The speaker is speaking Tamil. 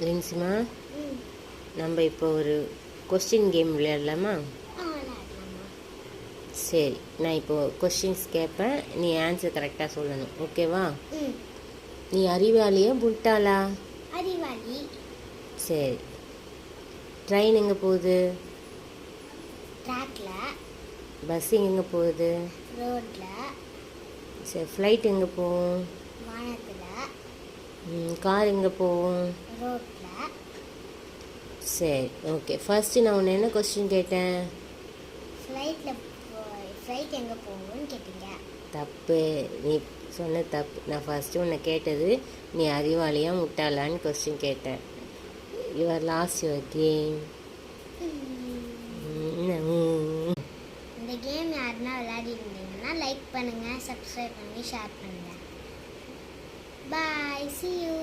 லின்சிமா, நம்ம இப்போ ஒரு கொஸ்டின் கேம் விளையாடலாமா? சரி, நான் இப்போ கொஸ்டின்ஸ் கேட்பேன், நீ ஆன்சர் கரெக்டாக சொல்லணும். ஓகேவா? நீ அறிவாளியா முட்டாளா? அறிவாளி. சரி, ட்ரெயின் எங்கே போகுது? ட்ராக்ல. பஸ் எங்கே போகுது? ரோட்ல. சரி, ஃப்ளைட் எங்கே போகும்? வானத்துல. கார் எங்கே போகும்? ரோட்ல. சரி, ஓகே. ஃபர்ஸ்ட்டு நான் உன்னை என்ன கொஸ்டின் கேட்டேன்? ஃப்ளைட் எங்கே போகும்னு கேட்டீங்க. தப்பு, நீ சொன்ன தப்பு. நான் ஃபஸ்ட்டு உன்னை கேட்டது நீ அறிவாளியா முட்டாளான்னு கொஸ்டின் கேட்டேன். Your last your game. இந்த கேம் யாருன்னா விளையாடி இருந்தீங்கன்னா லைக் பண்ணுங்கள், சப்ஸ்கிரைப் பண்ணி ஷேர் பண்ணுங்கள். பாய், see you.